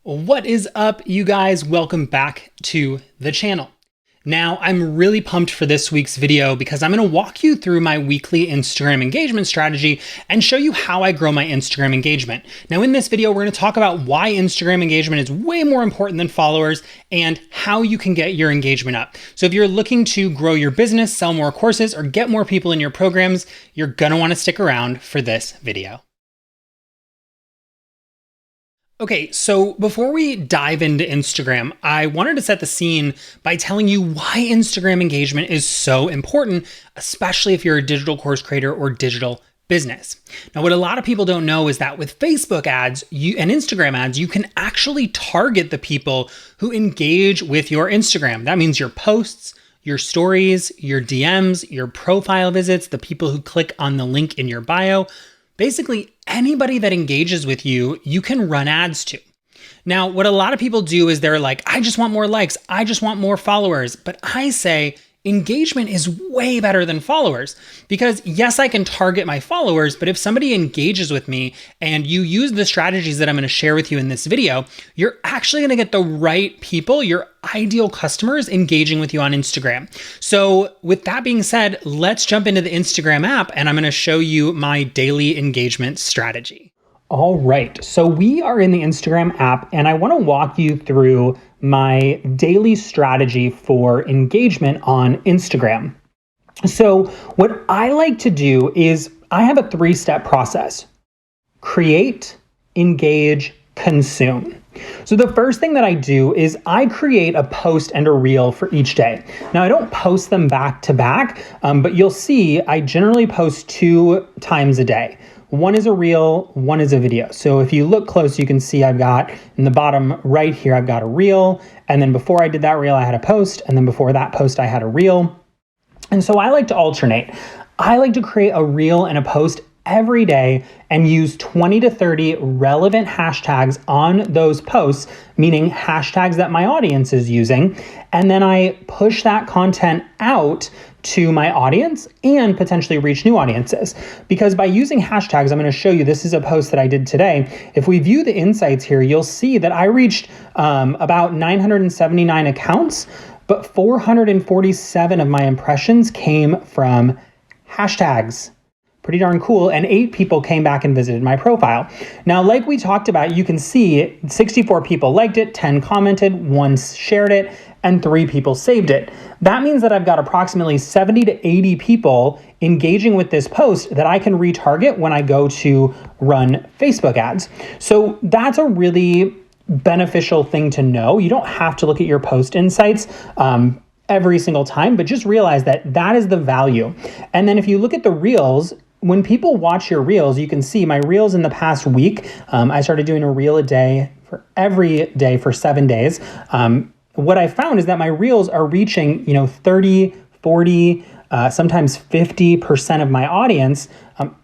What is up, you guys? Welcome back to the channel. Now, I'm really pumped for this week's video because I'm going to walk you through my weekly Instagram engagement strategy and show you how I grow my Instagram engagement. Now, in this video, we're going to talk about why Instagram engagement is way more important than followers and how you can get your engagement up. So if you're looking to grow your business, sell more courses, or get more people in your programs, you're going to want to stick around for this video. Okay, so before we dive into Instagram, I wanted to set the scene by telling you why Instagram engagement is so important, especially if you're a digital course creator or digital business. Now, what a lot of people don't know is that with Facebook ads and Instagram ads, you can actually target the people who engage with your Instagram. That means your posts, your stories, your DMs, your profile visits, the people who click on the link in your bio. Basically, anybody that engages with you, you can run ads to. Now, what a lot of people do is they're like, I just want more likes, I just want more followers. But I say engagement is way better than followers because yes, I can target my followers, but if somebody engages with me and you use the strategies that I'm going to share with you in this video, you're actually going to get the right people, your ideal customers engaging with you on Instagram. So with that being said, let's jump into the Instagram app and I'm going to show you my daily engagement strategy. All right, so we are in the Instagram app and I want to walk you through my daily strategy for engagement on Instagram. So what I like to do is I have a 3-step process: create, engage, consume. So the first thing that I do is I create a post and a reel for each day. Now I don't post them back to back, but you'll see I generally post 2 times a day. One is a reel, one is a video. So if you look close, you can see I've got in the bottom right here, I've got a reel. And then before I did that reel, I had a post. And then before that post, I had a reel. And so I like to alternate. I like to create a reel and a post every day and use 20 to 30 relevant hashtags on those posts, meaning hashtags that my audience is using. And then I push that content out to my audience and potentially reach new audiences. Because by using hashtags, I'm going to show you, this is a post that I did today. If we view the insights here, you'll see that I reached about 979 accounts, but 447 of my impressions came from hashtags. Pretty darn cool. And 8 people came back and visited my profile. Now, like we talked about, you can see 64 people liked it, 10 commented, 1 shared it, and 3 people saved it. That means that I've got approximately 70 to 80 people engaging with this post that I can retarget when I go to run Facebook ads. So that's a really beneficial thing to know. You don't have to look at your post insights every single time, but just realize that that is the value. And then if you look at the reels, when people watch your reels, you can see my reels in the past week. I started doing a reel a day for every day for 7 days. What I found is that my reels are reaching, 30, 40, sometimes 50% of my audience,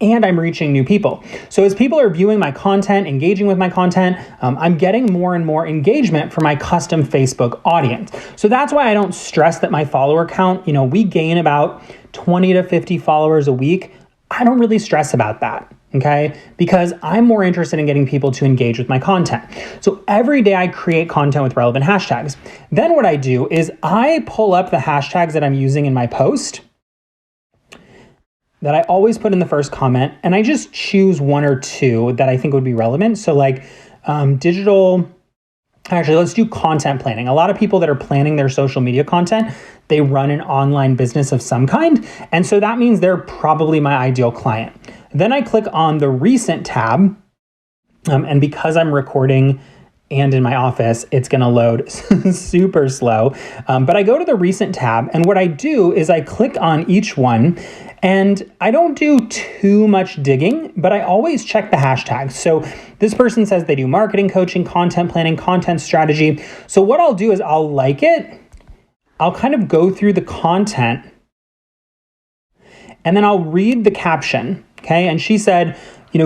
and I'm reaching new people. So as people are viewing my content, engaging with my content, I'm getting more and more engagement from my custom Facebook audience. So that's why I don't stress that my follower count, we gain about 20 to 50 followers a week. I don't really stress about that. Okay, because I'm more interested in getting people to engage with my content. So every day I create content with relevant hashtags. Then what I do is I pull up the hashtags that I'm using in my post that I always put in the first comment, and I just choose 1 or 2 that I think would be relevant. So like actually, let's do content planning. A lot of people that are planning their social media content, they run an online business of some kind. And so that means they're probably my ideal client. Then I click on the recent tab. And because I'm recording and in my office, it's going to load super slow. But I go to the recent tab. And what I do is I click on each one. And I don't do too much digging, but I always check the hashtags. So this person says they do marketing coaching, content planning, content strategy. So what I'll do is I'll like it. I'll kind of go through the content and then I'll read the caption. Okay. And she said,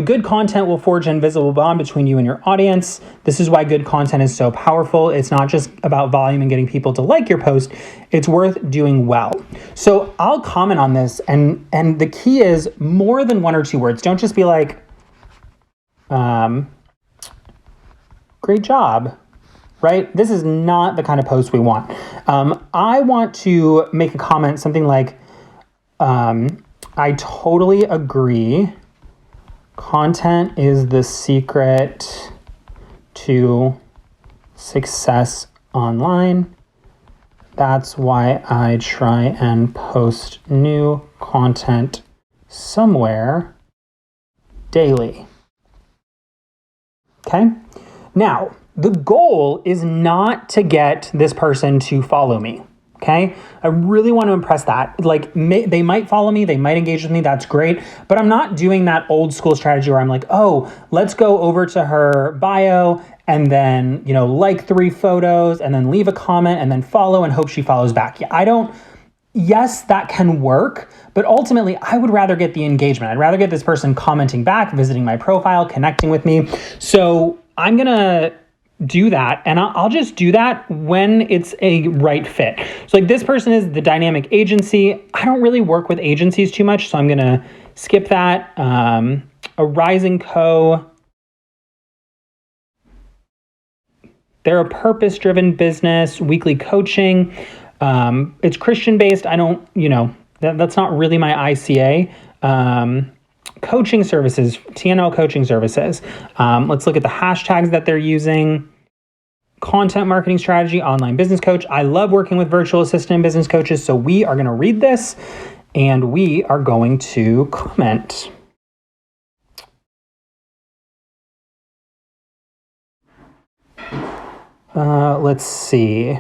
good content will forge an invisible bond between you and your audience. This is why good content is so powerful. It's not just about volume and getting people to like your post. It's worth doing well. So I'll comment on this. And the key is more than 1 or 2 words. Don't just be like, great job, right? This is not the kind of post we want. I want to make a comment, something like, I totally agree. Content is the secret to success online. That's why I try and post new content somewhere daily. Okay? Now, the goal is not to get this person to follow me. Okay? I really want to impress that. Like, they might follow me, they might engage with me, that's great. But I'm not doing that old school strategy where I'm like, oh, let's go over to her bio and then, like 3 photos and then leave a comment and then follow and hope she follows back. Yes, that can work, but ultimately I would rather get the engagement. I'd rather get this person commenting back, visiting my profile, connecting with me. So I'm going to do that, and I'll just do that when it's a right fit. So like this person is the Dynamic Agency. I don't really work with agencies too much, so I'm going to skip that. A Rising Co. They're a purpose-driven business, weekly coaching. It's Christian-based. I don't, that's not really my ICA. Coaching services, TNL coaching services. Let's look at the hashtags that they're using. Content marketing strategy, online business coach. I love working with virtual assistant and business coaches. So we are going to read this and we are going to comment. Let's see.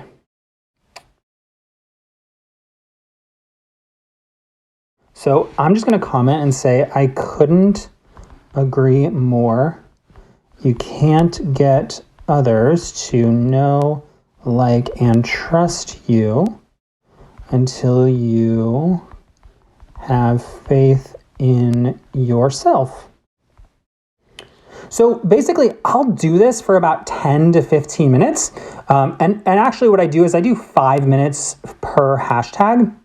So I'm just going to comment and say, I couldn't agree more. You can't get others to know, like, and trust you until you have faith in yourself. So basically, I'll do this for about 10 to 15 minutes. And actually what I do is I do 5 minutes per hashtag.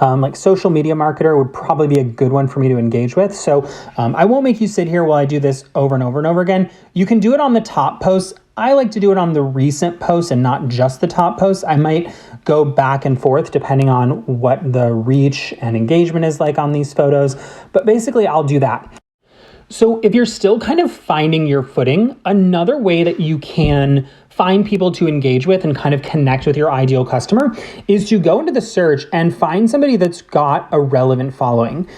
Like social media marketer would probably be a good one for me to engage with. So I won't make you sit here while I do this over and over and over again. You can do it on the top posts. I like to do it on the recent posts and not just the top posts. I might go back and forth depending on what the reach and engagement is like on these photos. But basically, I'll do that. So if you're still kind of finding your footing, another way that you can find people to engage with and kind of connect with your ideal customer is to go into the search and find somebody that's got a relevant following.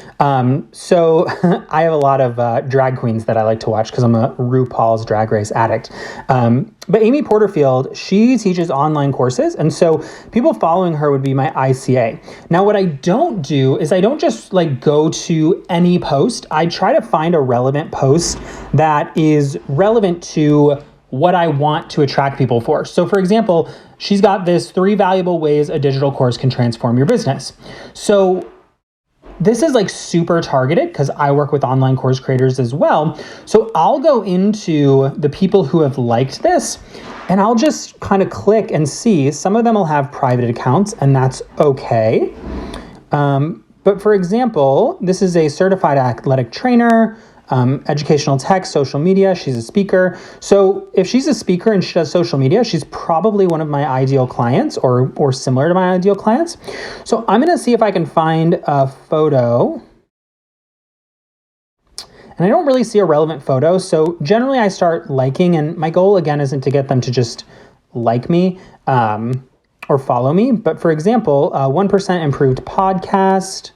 So I have a lot of drag queens that I like to watch because I'm a RuPaul's Drag Race addict. But Amy Porterfield, she teaches online courses. And so people following her would be my ICA. Now, what I don't do is I don't just like go to any post. I try to find a relevant post that is relevant to what I want to attract people for. So for example, she's got this 3 valuable ways a digital course can transform your business. So this is like super targeted because I work with online course creators as well. So I'll go into the people who have liked this and I'll just kind of click and see. Some of them will have private accounts and that's okay. But for example, this is a certified athletic trainer, educational tech, social media. She's a speaker. So if she's a speaker and she does social media, she's probably one of my ideal clients or similar to my ideal clients. So I'm going to see if I can find a photo. And I don't really see a relevant photo. So generally I start liking, and my goal again isn't to get them to just like me or follow me. But for example, 1% improved podcast.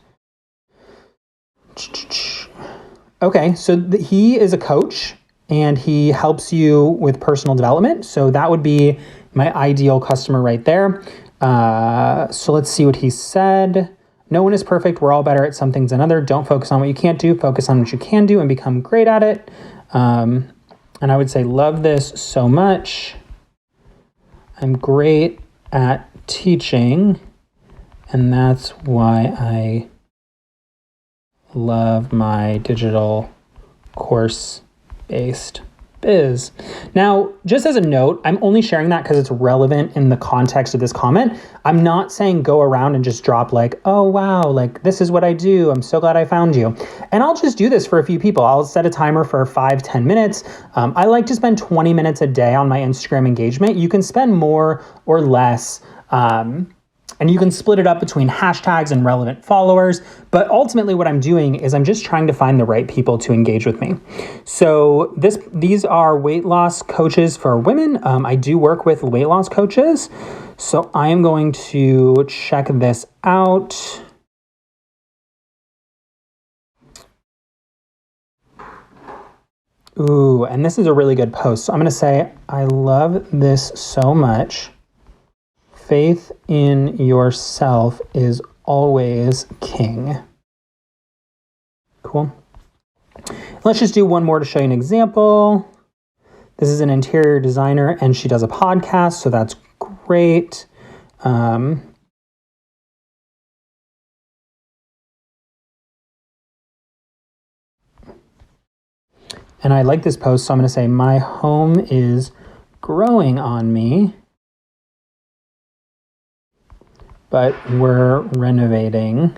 Okay, so he is a coach and he helps you with personal development. So that would be my ideal customer right there. So let's see what he said. No one is perfect. We're all better at some things than others. Don't focus on what you can't do. Focus on what you can do and become great at it. And I would say, love this so much. I'm great at teaching. And that's why I love my digital course-based biz. Now, just as a note, I'm only sharing that because it's relevant in the context of this comment. I'm not saying go around and just drop like, oh, wow, like this is what I do. I'm so glad I found you. And I'll just do this for a few people. I'll set a timer for 5-10 minutes. I like to spend 20 minutes a day on my Instagram engagement. You can spend more or less. And you can split it up between hashtags and relevant followers. But ultimately what I'm doing is I'm just trying to find the right people to engage with me. So these are weight loss coaches for women. I do work with weight loss coaches. So I am going to check this out. Ooh, and this is a really good post. So I'm going to say, I love this so much. Faith in yourself is always king. Cool. Let's just do one more to show you an example. This is an interior designer and she does a podcast, so that's great. And I like this post, so I'm going to say, my home is growing on me, but we're renovating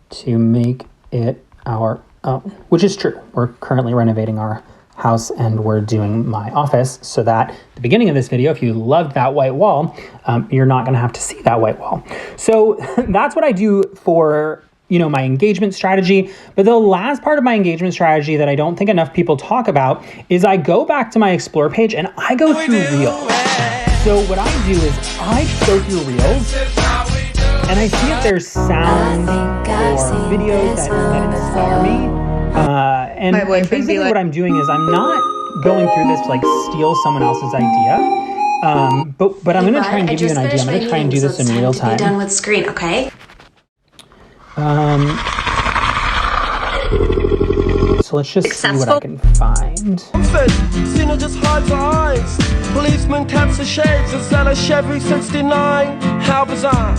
to make it our own, which is true. We're currently renovating our house and we're doing my office so that at the beginning of this video, if you loved that white wall, you're not going to have to see that white wall. So that's what I do for my engagement strategy. But the last part of my engagement strategy that I don't think enough people talk about is I go back to my Explore page and I go through Reels. So what I do is I go through Reels and I see if there's sound or videos that inspire me. And basically what I'm doing is I'm not going through this to like steal someone else's idea. But I'm going to try and give you an idea. I'm going to try and do this in real time. Done with screen, okay? So let's just see what I can find. Cena just hides her eyes. Policeman taps the shades and sell a Chevy 69. How bizarre.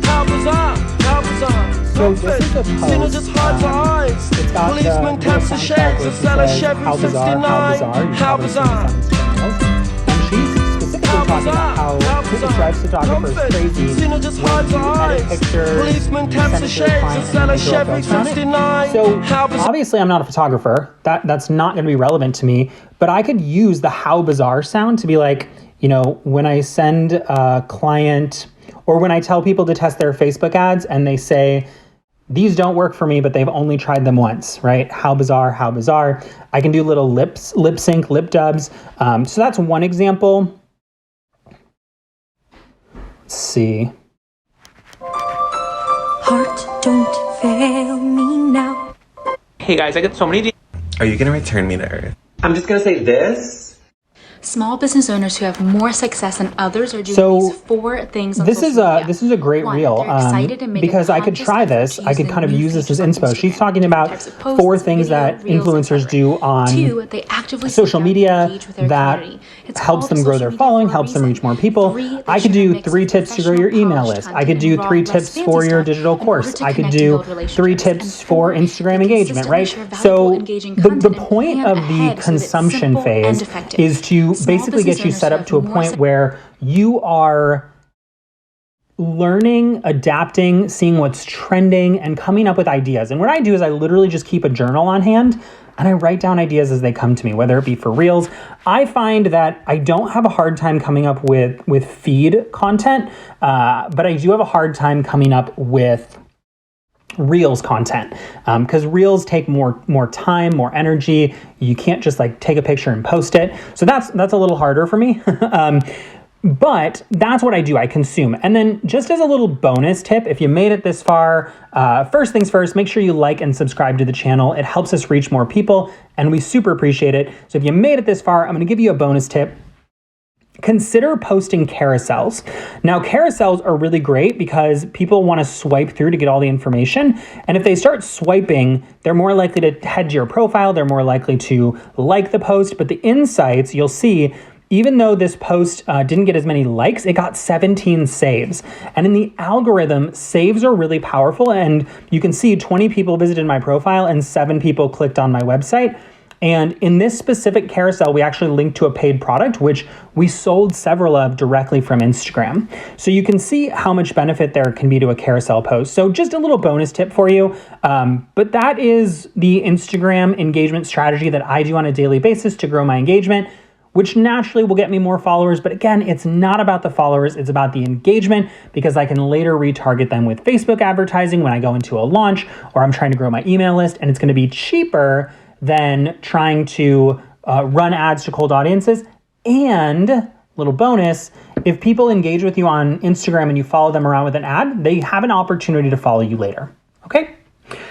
How bizarre. How bizarre. So this is a post. Cena just hides her eyes. It's got Policeman taps the shades and sell a Chevy 69. How bizarre. And she's specifically talking about how drives photographers crazy Cena just hides her eyes. Policeman taps the shades and sell a Chevy 69. So obviously I'm not a photographer. That's not going to be relevant to me, but I could use the how bizarre sound to be like, when I send a client or when I tell people to test their Facebook ads and they say, these don't work for me, but they've only tried them once, right? How bizarre, how bizarre. I can do little lip sync, lip dubs. So that's one example. Let's see. Heart, don't fail me now. Hey guys, I get so many. Are you gonna return me to Earth? I'm just gonna say this. Small business owners who have more success than others are doing these 4 things on social media. This is a great reel because I could try this. I could kind of use this as inspo. She's talking about 4 things that influencers do on social media that helps them grow their following, helps them reach more people. I could do 3 tips to grow your email list. I could do 3 tips for your digital course. I could do 3 tips for Instagram engagement, right? So the point of the consumption phase is to basically get you set up to a point where you are learning, adapting, seeing what's trending, and coming up with ideas. And what I do is I literally just keep a journal on hand and I write down ideas as they come to me, whether it be for Reels. I find that I don't have a hard time coming up with feed content, but I do have a hard time coming up with Reels content because Reels take more time, more energy. You can't just like take a picture and post it. So that's a little harder for me. But that's what I do. I consume. And then just as a little bonus tip, if you made it this far, first things first, make sure you like and subscribe to the channel. It helps us reach more people and we super appreciate it. So if you made it this far, I'm going to give you a bonus tip. Consider posting carousels. Now, carousels are really great because people want to swipe through to get all the information. And if they start swiping, they're more likely to head to your profile. They're more likely to like the post. But the insights, you'll see, even though this post didn't get as many likes, it got 17 saves. And in the algorithm, saves are really powerful. And you can see 20 people visited my profile and 7 people clicked on my website. And in this specific carousel, we actually linked to a paid product, which we sold several of directly from Instagram. So you can see how much benefit there can be to a carousel post. So just a little bonus tip for you. But that is the Instagram engagement strategy that I do on a daily basis to grow my engagement, which naturally will get me more followers. But again, it's not about the followers, it's about the engagement, because I can later retarget them with Facebook advertising when I go into a launch or I'm trying to grow my email list, and it's gonna be cheaper than trying to run ads to cold audiences. And little bonus, if people engage with you on Instagram and you follow them around with an ad, they have an opportunity to follow you later, okay?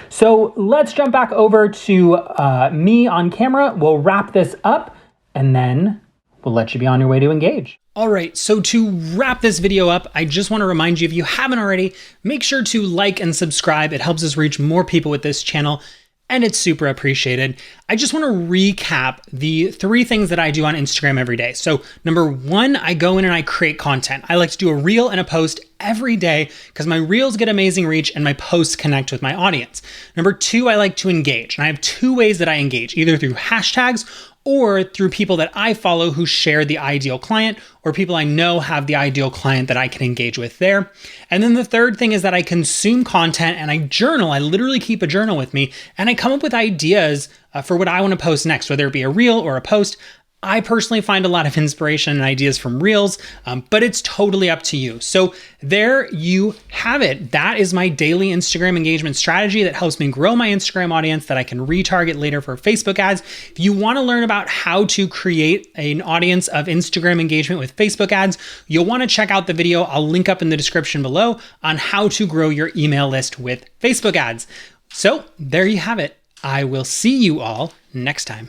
So let's jump back over to me on camera. We'll wrap this up and then we'll let you be on your way to engage. All right, so to wrap this video up, I just want to remind you, if you haven't already, make sure to like and subscribe. It helps us reach more people with this channel, and it's super appreciated. I just want to recap the 3 things that I do on Instagram every day. So number 1, I go in and I create content. I like to do a reel and a post every day because my reels get amazing reach and my posts connect with my audience. Number 2, I like to engage. And I have 2 ways that I engage, either through hashtags or through people that I follow who share the ideal client, or people I know have the ideal client that I can engage with there. And then the third thing is that I consume content and I journal. I literally keep a journal with me and I come up with ideas for what I want to post next, whether it be a reel or a post. I personally find a lot of inspiration and ideas from reels, but it's totally up to you. So there you have it. That is my daily Instagram engagement strategy that helps me grow my Instagram audience that I can retarget later for Facebook ads. If you want to learn about how to create an audience of Instagram engagement with Facebook ads, you'll want to check out the video I'll link up in the description below on how to grow your email list with Facebook ads. So there you have it. I will see you all next time.